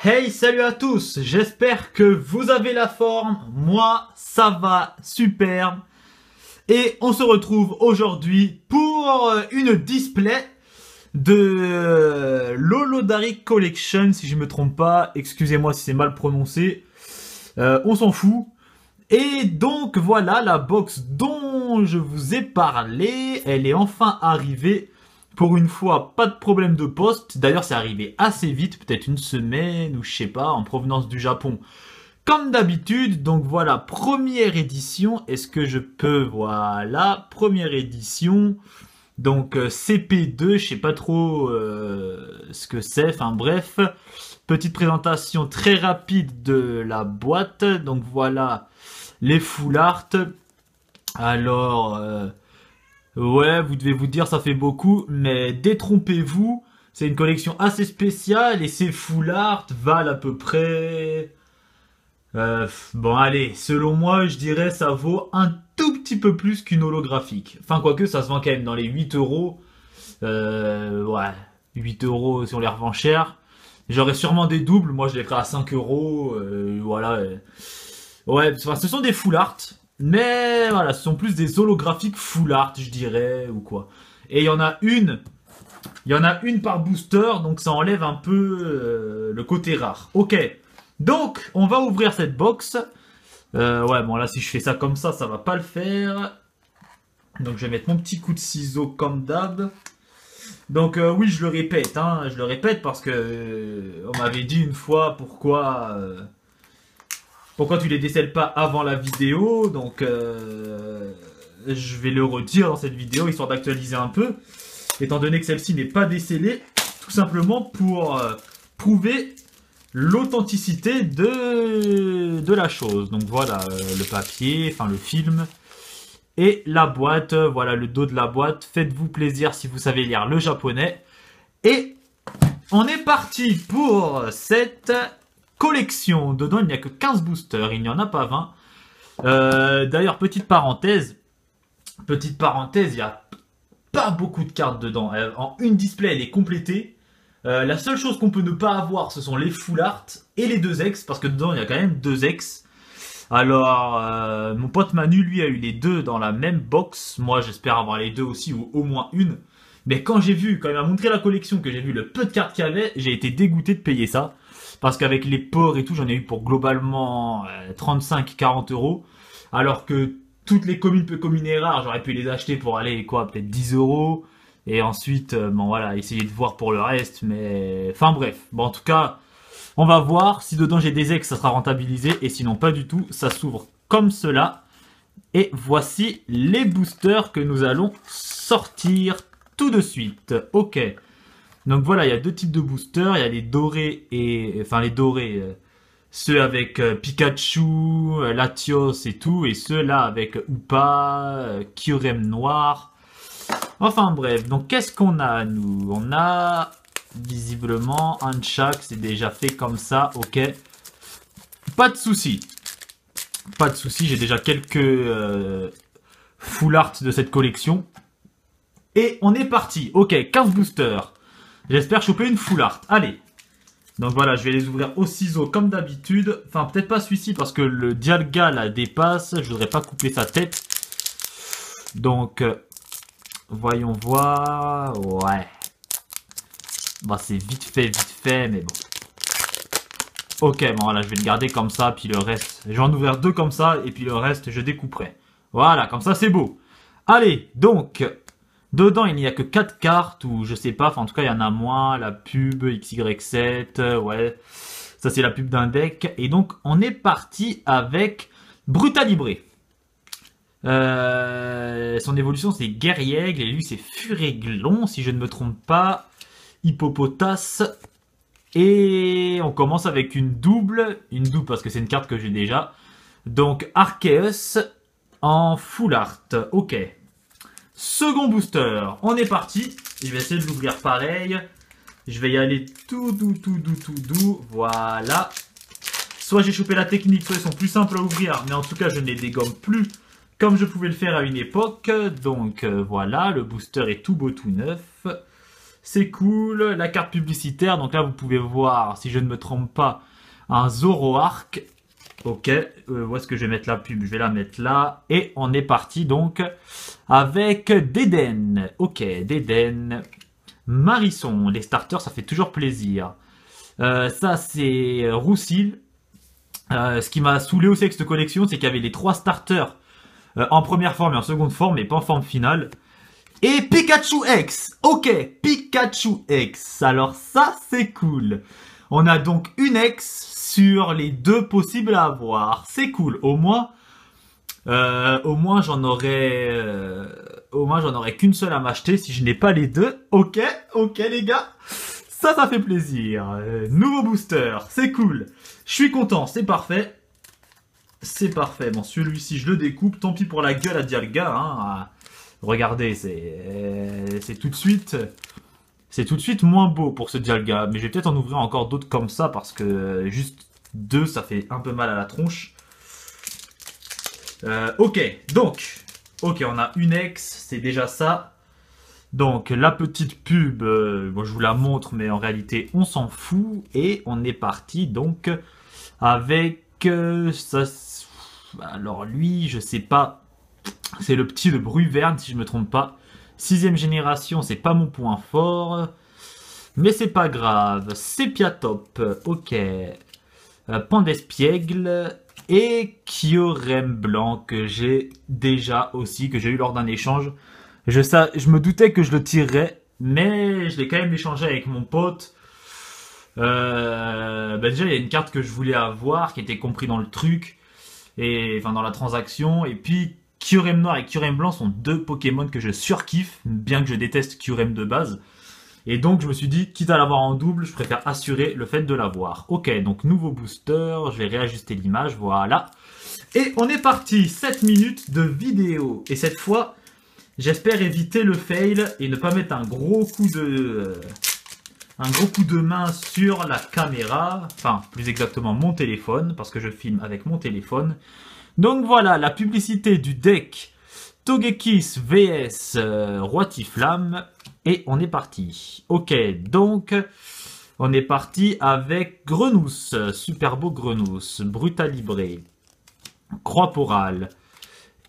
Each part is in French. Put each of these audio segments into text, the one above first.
Hey, salut à tous, j'espère que vous avez la forme, moi ça va super. Et on se retrouve aujourd'hui pour une display de l'Holodaric Collection, si je me trompe pas, excusez-moi si c'est mal prononcé, on s'en fout. Et donc voilà la box dont je vous ai parlé, elle est enfin arrivée. Pour une fois, pas de problème de poste. D'ailleurs, c'est arrivé assez vite, peut-être une semaine ou je sais pas, en provenance du Japon. Comme d'habitude, donc voilà, première édition. Est-ce que je peux, voilà, première édition. Donc CP2, je sais pas trop ce que c'est. Enfin bref, petite présentation très rapide de la boîte. Donc voilà, les full art. Alors... ouais, vous devez vous dire ça fait beaucoup, mais détrompez-vous, c'est une collection assez spéciale et ces full art valent à peu près... bon allez, selon moi, je dirais ça vaut un tout petit peu plus qu'une holographique. Enfin quoique, ça se vend quand même dans les 8 euros. Ouais, 8 euros si on les revend cher. J'aurais sûrement des doubles, moi je les ferai à 5 euros, voilà. Ouais, enfin, ce sont des full art. Mais voilà, ce sont plus des holographiques full art, je dirais, ou quoi. Et il y en a une par booster, donc ça enlève un peu le côté rare. Ok, donc on va ouvrir cette box. Ouais, bon là si je fais ça comme ça va pas le faire. Donc je vais mettre mon petit coup de ciseau comme d'hab. Donc oui, je le répète, hein, je le répète parce que on m'avait dit une fois pourquoi tu les décèles pas avant la vidéo, donc je vais le redire dans cette vidéo, histoire d'actualiser un peu, étant donné que celle-ci n'est pas décellée, tout simplement pour prouver l'authenticité de la chose. Donc voilà, le papier, enfin le film, et la boîte, voilà le dos de la boîte, faites-vous plaisir si vous savez lire le japonais, et on est parti pour cette... collection. Dedans, il n'y a que 15 boosters, il n'y en a pas 20. D'ailleurs, petite parenthèse, il n'y a pas beaucoup de cartes dedans. En une display, elle est complétée. La seule chose qu'on peut ne pas avoir, ce sont les full art et les deux ex, parce que dedans, il y a quand même deux ex. Alors, mon pote Manu, lui, a eu les deux dans la même box. Moi, j'espère avoir les deux aussi, ou au moins une. Mais quand il m'a montré la collection, que j'ai vu le peu de cartes qu'il y avait, j'ai été dégoûté de payer ça. Parce qu'avec les ports et tout, j'en ai eu pour globalement 35-40 euros. Alors que toutes les communes et rares, j'aurais pu les acheter pour aller, quoi, peut-être 10 euros. Et ensuite, bon voilà, essayer de voir pour le reste. Mais, enfin bref. Bon, en tout cas, on va voir. Si dedans j'ai des ex, ça sera rentabilisé. Et sinon, pas du tout. Ça s'ouvre comme cela. Et voici les boosters que nous allons sortir tout de suite. Ok. Donc voilà, il y a deux types de boosters. Il y a les dorés et... Enfin, les dorés, ceux avec Pikachu, Latios et tout. Et ceux-là avec Upa, Kyurem noir. Enfin bref, donc qu'est-ce qu'on a, nous? On a visiblement un de chaque. C'est déjà fait comme ça, ok. Pas de souci. Pas de souci, j'ai déjà quelques full art de cette collection. Et on est parti. Ok, 15 boosters. J'espère choper une full art. Allez. Donc voilà, je vais les ouvrir au ciseau comme d'habitude. Enfin, peut-être pas celui-ci parce que le Dialga la dépasse. Je voudrais pas couper sa tête. Donc, voyons voir. Ouais. Bah, c'est vite fait, mais bon. Ok, bon voilà, je vais le garder comme ça, puis le reste... Je vais en ouvrir deux comme ça, et puis le reste, je découperai. Voilà, comme ça, c'est beau. Allez, donc... Dedans, il n'y a que 4 cartes, ou je sais pas, enfin en tout cas, il y en a moins, la pub, XY7, ouais, ça c'est la pub d'un deck. Et donc, on est parti avec Brutalibre. Son évolution, c'est Guerriègle, et lui, c'est Furéglon, si je ne me trompe pas, Hippopotas. Et on commence avec une double parce que c'est une carte que j'ai déjà. Donc, Arceus en full art, ok. Second booster, on est parti. Je vais essayer de l'ouvrir pareil. Je vais y aller tout doux. Voilà. Soit j'ai chopé la technique, soit ils sont plus simples à ouvrir. Mais en tout cas, je ne les dégomme plus comme je pouvais le faire à une époque. Donc voilà, le booster est tout beau, tout neuf. C'est cool. La carte publicitaire, donc là vous pouvez voir, si je ne me trompe pas, un Zoroark. Ok, où est-ce que je vais mettre la pub? Je vais la mettre là. Et on est parti donc avec Deden. Ok, Deden. Marisson, les starters, ça fait toujours plaisir. Ça, c'est Roussil. Ce qui m'a saoulé aussi avec cette collection, c'est qu'il y avait les 3 starters en première forme et en seconde forme, mais pas en forme finale. Et Pikachu X. Ok, Pikachu X. Alors ça, c'est cool. On a donc une X sur les 2 possibles à avoir. C'est cool. Au moins j'en aurais qu'une seule à m'acheter si je n'ai pas les 2. Ok, les gars. Ça fait plaisir. Nouveau booster, c'est cool. Je suis content, c'est parfait. C'est parfait. Bon, celui-ci, je le découpe. Tant pis pour la gueule à Dialga. Hein. Regardez, c'est tout de suite... C'est tout de suite moins beau pour ce Dialga. Mais je vais peut-être en ouvrir encore d'autres comme ça parce que juste 2, ça fait un peu mal à la tronche. Ok, donc... Ok, on a une X, c'est déjà ça. Donc, la petite pub, bon, je vous la montre, mais en réalité, on s'en fout. Et on est parti, donc, avec... ça... Alors, lui, je sais pas... C'est le petit de Bruverne, si je me trompe pas. 6ème génération, c'est pas mon point fort. Mais c'est pas grave. Sepiatop, ok. Pandespiègle et Kyurem blanc que j'ai déjà aussi, que j'ai eu lors d'un échange. Je me doutais que je le tirerais, mais je l'ai quand même échangé avec mon pote. Déjà, il y a une carte que je voulais avoir, qui était compris dans le truc, et enfin dans la transaction. Et puis, Kyurem noir et Kyurem blanc sont 2 Pokémon que je surkiffe, bien que je déteste Kyurem de base. Et donc, je me suis dit, quitte à l'avoir en double, je préfère assurer le fait de l'avoir. Ok, donc nouveau booster, je vais réajuster l'image, voilà. Et on est parti, 7 minutes de vidéo. Et cette fois, j'espère éviter le fail et ne pas mettre un gros coup de main sur la caméra. Enfin, plus exactement mon téléphone, parce que je filme avec mon téléphone. Donc voilà, la publicité du deck Togekiss vs Roitiflamme. Et on est parti. Ok, donc on est parti avec Grenousse, super beau Grenousse, Brutalibré, Croix-Porale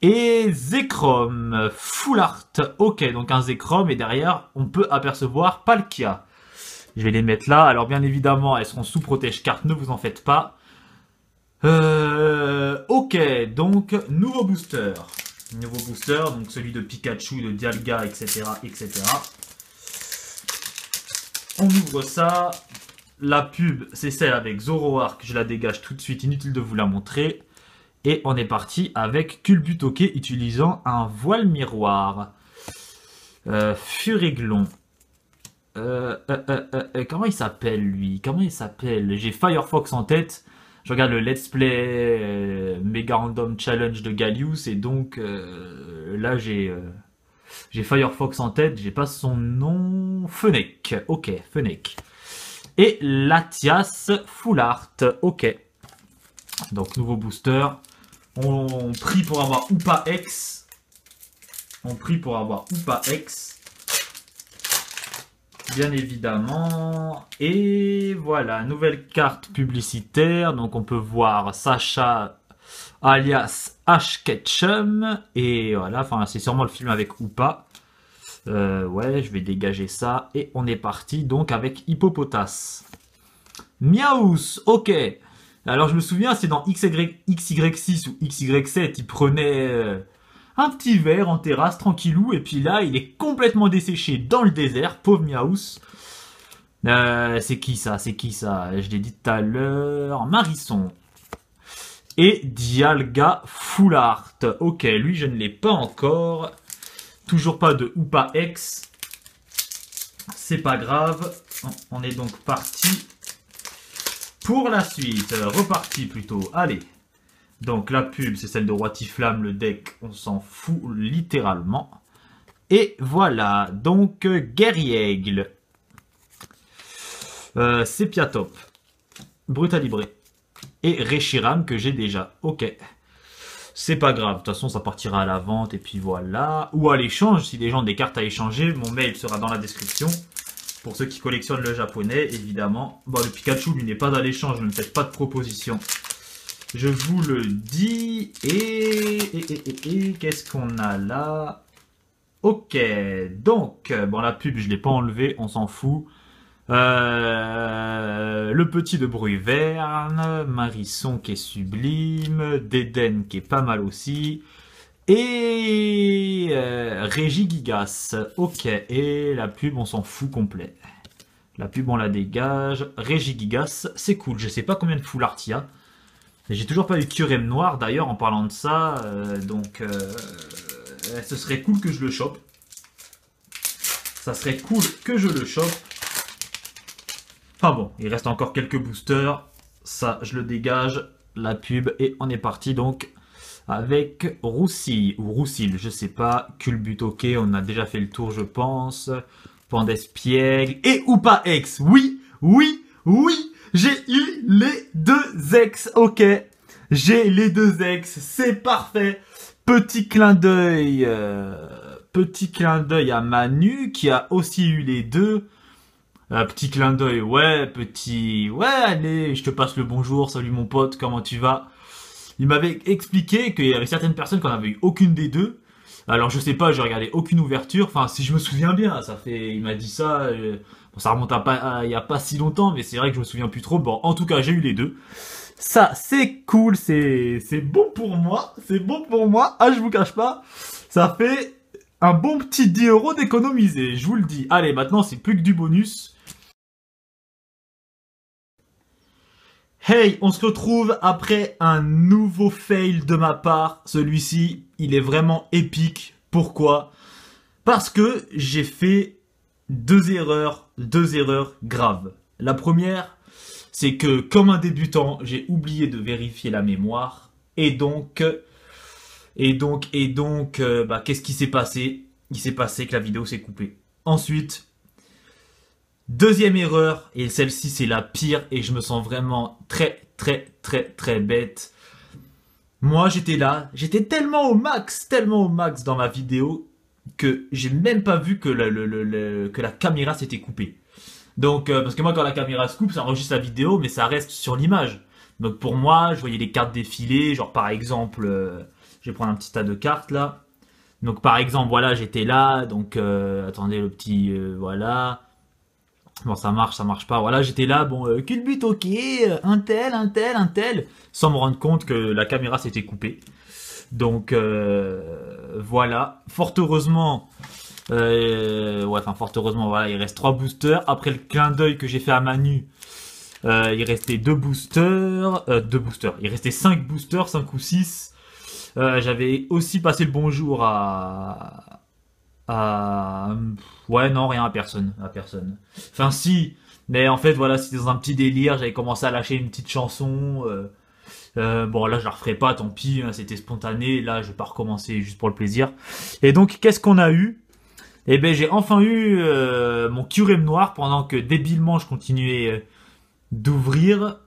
et Zekrom, Full Art. Ok, donc un Zekrom et derrière on peut apercevoir Palkia. Je vais les mettre là. Alors bien évidemment, elles seront sous protège carte, ne vous en faites pas. Ok, donc nouveau booster. Nouveau booster, donc celui de Pikachu, de Dialga, etc. etc. On ouvre ça. La pub, c'est celle avec Zoroark. Je la dégage tout de suite, inutile de vous la montrer. Et on est parti avec Culbutoke utilisant un voile miroir. Furiglon. Comment il s'appelle lui? Comment il s'appelle? J'ai Firefox en tête. Je regarde le Let's Play Mega Random Challenge de Gallius. Et donc là j'ai Firefox en tête. J'ai pas son nom. Fennec. Ok, Fennec. Et Latias Full Art. Ok. Donc nouveau booster. On prie pour avoir Oupa X. On prie pour avoir Oupa X. Bien évidemment. Et voilà, nouvelle carte publicitaire. Donc on peut voir Sacha alias Ash Ketchum. Et voilà, enfin c'est sûrement le film avec Oupa. Ouais, je vais dégager ça. Et on est parti donc avec Hippopotas. Miaous, ok. Alors je me souviens, c'est dans XY6 ou XY7, il prenait un petit verre en terrasse tranquillou, et puis là il est complètement desséché dans le désert, pauvre Miaous. C'est qui ça? C'est qui ça? Je l'ai dit tout à l'heure. Marisson. Et Dialga Full Art. Ok, lui je ne l'ai pas encore. Toujours pas de Oupa X. C'est pas grave. On est donc parti. Pour la suite, reparti plutôt. Allez. Donc la pub, c'est celle de Roitiflamme. Le deck, on s'en fout littéralement. Et voilà. Donc Guerriègle. Sepiatop. Brutalibré. Et Reshiram que j'ai déjà. Ok. C'est pas grave. De toute façon, ça partira à la vente. Et puis voilà. Ou à l'échange. Si les gens ont des cartes à échanger, mon mail sera dans la description. Pour ceux qui collectionnent le japonais, évidemment. Bon, le Pikachu, lui, n'est pas dans l'échange, ne me faites pas de proposition. Je vous le dis. Et qu'est-ce qu'on a là? Ok, donc, bon, la pub, je l'ai pas enlevée, on s'en fout. Le petit de Bruyverne, Marisson qui est sublime, Dédenne qui est pas mal aussi, et Régigigas. Ok, et la pub on s'en fout complet. La pub on la dégage. Régigigas, c'est cool. Je sais pas combien de foulards il y a. J'ai toujours pas eu Kyurem noir d'ailleurs en parlant de ça, donc ce serait cool que je le chope. Ça serait cool que je le chope. Enfin bon, il reste encore quelques boosters. Ça, je le dégage. La pub. Et on est parti donc avec Roussi. Ou Roussil, je sais pas. Culbut, on a déjà fait le tour, je pense. Pandespiègle. Et Oupa X. Oui, oui, oui. J'ai eu les deux ex. Ok. J'ai les deux ex. C'est parfait. Petit clin d'œil. Petit clin d'œil à Manu qui a aussi eu les deux. Petit clin d'œil, ouais, petit... Ouais, allez, je te passe le bonjour, salut mon pote, comment tu vas? Il m'avait expliqué qu'il y avait certaines personnes qui n'avaient eu aucune des deux. Alors je sais pas, j'ai regardé aucune ouverture, enfin si je me souviens bien, ça fait... Il m'a dit ça, bon, ça remonte il y a pas si longtemps, mais c'est vrai que je me souviens plus trop. Bon, en tout cas, j'ai eu les deux. Ça, c'est cool, c'est bon pour moi, c'est bon pour moi. Ah, je vous cache pas, ça fait un bon petit 10 € d'économiser, je vous le dis. Allez, maintenant, c'est plus que du bonus. Hey, on se retrouve après un nouveau fail de ma part. Celui-ci, il est vraiment épique. Pourquoi? Parce que j'ai fait deux erreurs graves. La première, c'est que comme un débutant, j'ai oublié de vérifier la mémoire. Et donc, qu'est-ce qui s'est passé? Il s'est passé que la vidéo s'est coupée. Ensuite, deuxième erreur, et celle-ci c'est la pire, et je me sens vraiment très bête. Moi j'étais là, j'étais tellement au max dans ma vidéo, que j'ai même pas vu que la caméra s'était coupée. Donc, parce que moi quand la caméra se coupe, ça enregistre la vidéo, mais ça reste sur l'image. Donc pour moi, je voyais les cartes défiler, genre par exemple, je vais prendre un petit tas de cartes là. Donc par exemple, voilà, j'étais là, donc attendez le petit, voilà. Bon, ça marche pas. Voilà, j'étais là, bon, culbut, ok, un tel, sans me rendre compte que la caméra s'était coupée. Donc, voilà. Fort heureusement, voilà, il reste 3 boosters. Après le clin d'œil que j'ai fait à Manu, il restait 2 boosters, il restait 5 boosters, 5 ou 6. J'avais aussi passé le bonjour ouais, non, rien, à personne. Enfin, si, mais en fait, voilà, c'était dans un petit délire, j'avais commencé à lâcher une petite chanson, bon, là, je la referai pas, tant pis, hein, c'était spontané, là, je vais pas recommencer juste pour le plaisir. Et donc, qu'est-ce qu'on a eu? Eh ben, j'ai enfin eu mon Kyurem noir, pendant que, débilement, je continuais d'ouvrir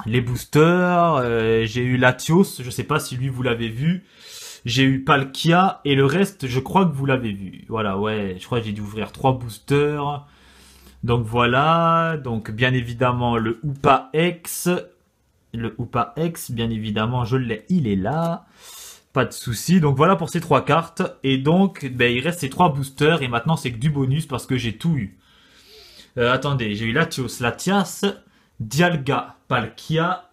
les boosters, j'ai eu Latios, je sais pas si lui, vous l'avez vu. J'ai eu Palkia et le reste, je crois que vous l'avez vu. Voilà, ouais, je crois que j'ai dû ouvrir 3 boosters. Donc voilà, donc bien évidemment le Oupa X. Le Oupa X, bien évidemment, je l'ai, il est là. Pas de souci. Donc voilà pour ces 3 cartes. Et donc, ben, il reste ces 3 boosters et maintenant c'est que du bonus parce que j'ai tout eu. Attendez, j'ai eu Latios, Latias, Dialga, Palkia.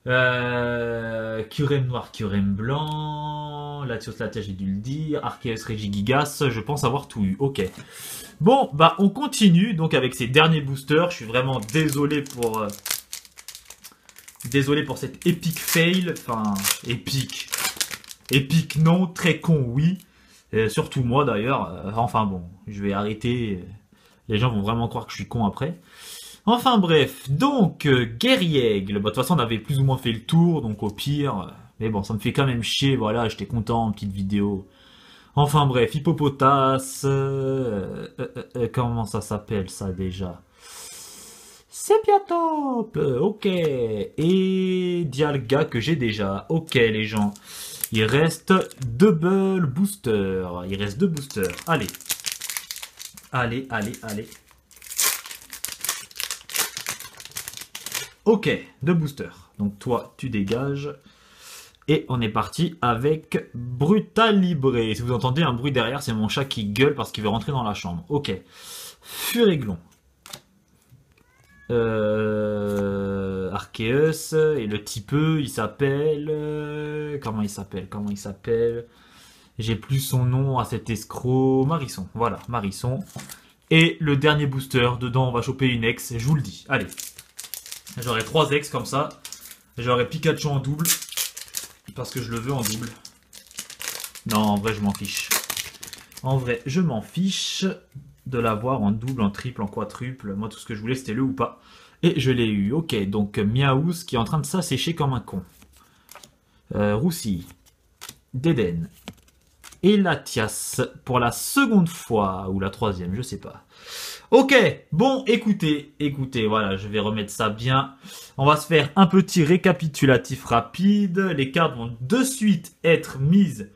Kyurem noir, Kyurem blanc, Latios Latias, j'ai dû le dire, Arceus Regigigas, je pense avoir tout eu, ok. Bon, bah on continue donc avec ces derniers boosters, je suis vraiment désolé pour cette épique fail, enfin, épique non, très con oui, surtout moi d'ailleurs, enfin bon, je vais arrêter, les gens vont vraiment croire que je suis con après. Enfin bref, donc Guerriègle, bah, de toute façon on avait plus ou moins fait le tour, donc au pire, mais bon ça me fait quand même chier, voilà, j'étais content, petite vidéo. Enfin bref, Hippopotas, comment ça s'appelle ça déjà? Sepiatop, ok, et Dialga que j'ai déjà, ok les gens. Il reste double booster, allez. Allez, allez, allez. Ok, 2 boosters. Donc toi, tu dégages. Et on est parti avec Brutal Libre. Si vous entendez un bruit derrière, c'est mon chat qui gueule parce qu'il veut rentrer dans la chambre. Ok. Furéglon. Arceus. Et le petit peu, il s'appelle... Comment il s'appelle? J'ai plus son nom à cet escroc. Marisson. Voilà, Marisson. Et le dernier booster, dedans, on va choper une ex. Je vous le dis. Allez. J'aurai 3 ex comme ça. J'aurai Pikachu en double. Parce que je le veux en double. Non, en vrai, je m'en fiche. En vrai, je m'en fiche de l'avoir en double, en triple, en quadruple. Moi, tout ce que je voulais, c'était le ou pas. Et je l'ai eu. Ok, donc Miaouz qui est en train de s'assécher comme un con. Roussi. Déden. Et Latias pour la seconde fois. Ou la troisième, je sais pas. Ok, bon, écoutez, voilà, je vais remettre ça bien. On va se faire un petit récapitulatif rapide. Les cartes vont de suite être mises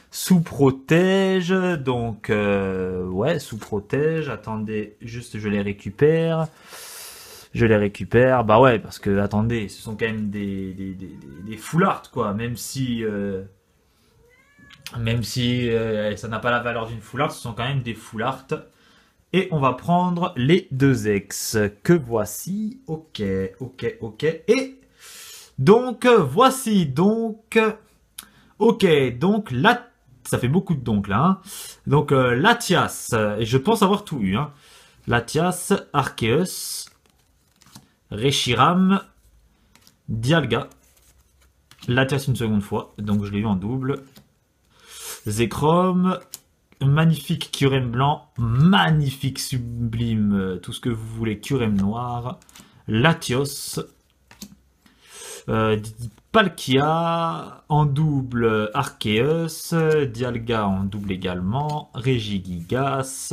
sous protège. Donc, ouais, sous protège. Attendez, juste, je les récupère. Bah ouais, parce que, attendez, ce sont quand même des full art, quoi. Même si ça n'a pas la valeur d'une full art, ce sont quand même des full art. Et on va prendre les 2 ex que voici. Ok. Et donc, voici donc... Ok, donc là... Ça fait beaucoup de donc là. Hein. Donc, Latias. Et je pense avoir tout eu. Hein. Latias, Arceus, Reshiram, Dialga. Latias une seconde fois. Donc, je l'ai eu en double. Zekrom... Magnifique Kyurem blanc, magnifique sublime, tout ce que vous voulez, Kyurem noir, Latios, Palkia en double, Arceus, Dialga en double également, Regigigas,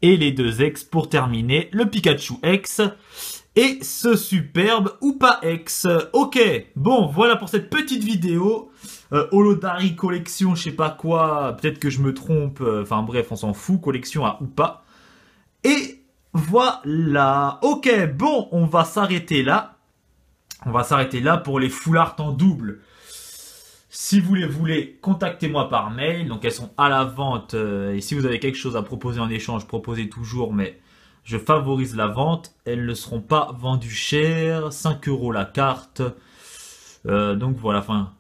et les 2 ex pour terminer, le Pikachu X, et ce superbe ou pas X. Ok, bon, voilà pour cette petite vidéo. Holodari collection, je sais pas quoi, peut-être que je me trompe, enfin bref, on s'en fout, collection à ou pas. Et voilà, ok, bon, on va s'arrêter là. On va s'arrêter là pour les full art en double. Si vous les voulez, contactez-moi par mail, donc elles sont à la vente, et si vous avez quelque chose à proposer en échange, proposez toujours, mais je favorise la vente. Elles ne seront pas vendues cher, 5 € la carte, donc voilà, enfin...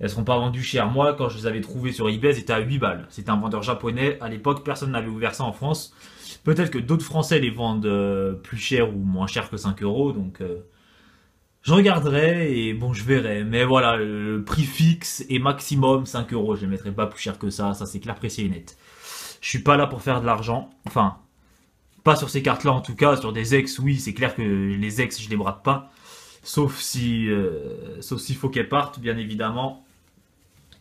Elles seront pas vendues cher. Moi, quand je les avais trouvées sur eBay, c'était à 8 balles. C'était un vendeur japonais. À l'époque, personne n'avait ouvert ça en France. Peut-être que d'autres Français les vendent plus cher ou moins cher que 5 €. Donc, je regarderai et bon, je verrai. Mais voilà, le prix fixe est maximum 5 €. Je les mettrai pas plus cher que ça. Ça, c'est clair, précis et net. Je suis pas là pour faire de l'argent. Enfin, pas sur ces cartes-là en tout cas. Sur des ex, oui, c'est clair que les ex, je les brade pas. Sauf s'il faut qu'elles partent, bien évidemment.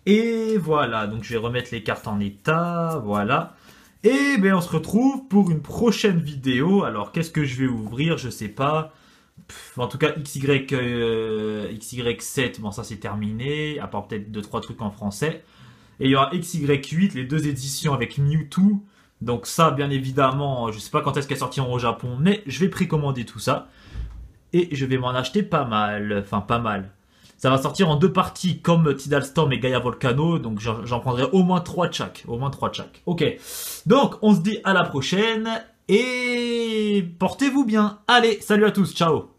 Et voilà, donc je vais remettre les cartes en état, voilà. Et ben on se retrouve pour une prochaine vidéo. Alors qu'est-ce que je vais ouvrir, je sais pas. En tout cas XY7, bon ça c'est terminé, à part peut-être 2-3 trucs en français. Et il y aura XY8, les 2 éditions avec Mewtwo. Donc ça bien évidemment, je sais pas quand est-ce qu'elles sortiront au Japon, mais je vais précommander tout ça. Et je vais m'en acheter pas mal, enfin pas mal. Ça va sortir en 2 parties comme Tidal Storm et Gaia Volcano. Donc j'en prendrai au moins 3 de chaque. Ok. Donc on se dit à la prochaine. Et portez-vous bien. Allez, salut à tous. Ciao.